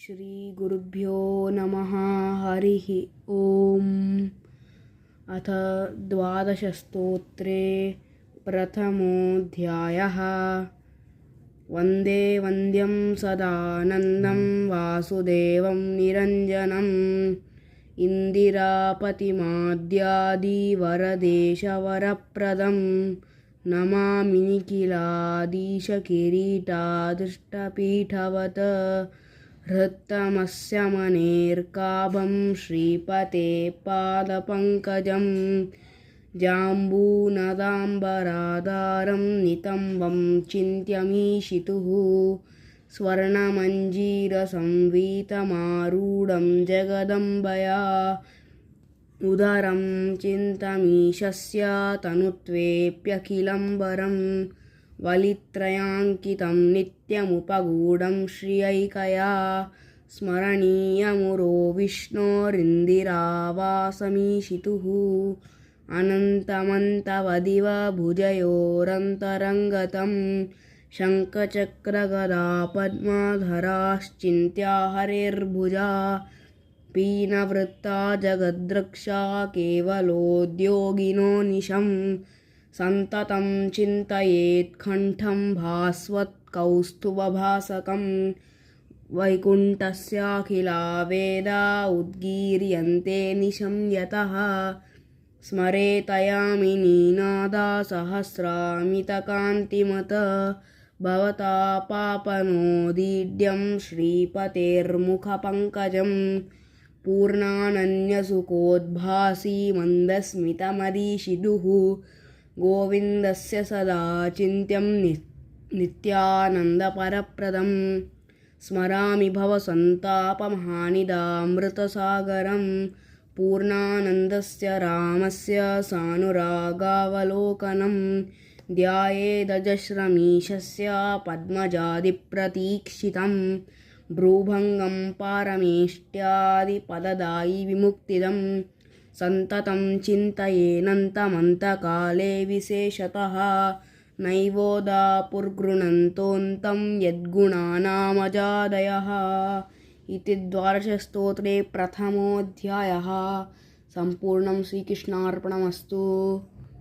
श्रीगुरुभ्यो नमः। हरिः ओम्। अथ द्वादशस्तोत्रे प्रथमोऽध्यायः। वन्दे वन्द्यं सदानन्दं वासुदेवं निरञ्जनम् इन्दिरापतिमाद्यादिवरदेशवरप्रदं नमामि निखिलाधीशकिरीटादृष्टपीठवत् हृत्तमस्य मनेर्काभं श्रीपते पादपङ्कजं जाम्बूनदाम्बराधारं नितम्बं चिन्त्यमीशितुः स्वर्णमञ्जीरसंवीतमारूढं जगदम्बया उदरं चिन्तमीशस्य तनुत्वेऽप्यखिलम्बरं वलित्रयाङ्कितं नित्यमुपगूढं श्रियैकया स्मरणीयमुरो विष्णोरिन्दिरावासमीशितुः अनन्तमन्तवदिव भुजयोरन्तरङ्गतं शङ्खचक्रगदा पद्मधराश्चिन्त्या हरेर्भुजा पीनवृत्ता जगद्रक्षा केवलोद्योगिनो निशं सन्ततं चिन्तयेत्कण्ठं भास्वत्कौस्तुभभासकं वैकुण्ठस्याखिला वेदा उद्गीर्यन्ते निशं यतः स्मरेतयामिनीनादासहस्रामितकान्तिमत भवतापापनोदीड्यं श्रीपतेर्मुखपङ्कजं पूर्णानन्यसुखोद्भासि मन्दस्मितमधीशितुः गोविन्दस्य सदा चिन्त्यं नित्यानन्दपरप्रदं स्मरामि भवसन्तापमहानिदामृतसागरं पूर्णानन्दस्य रामस्य सानुरागावलोकनं ध्यायेदजस्रमीशस्य पद्मजादिप्रतीक्षितं भ्रूभङ्गं पारमेष्ट्यादिपददायि विमुक्तिदं सन्ततं चिन्तयेनन्तमन्तकाले विशेषतः नैवोदापुर्गृणन्तोऽन्तं यद्गुणानामजादयः। इति द्वादशस्तोत्रे प्रथमोऽध्यायः। सम्पूर्णं श्रीकृष्णार्पणमस्तु।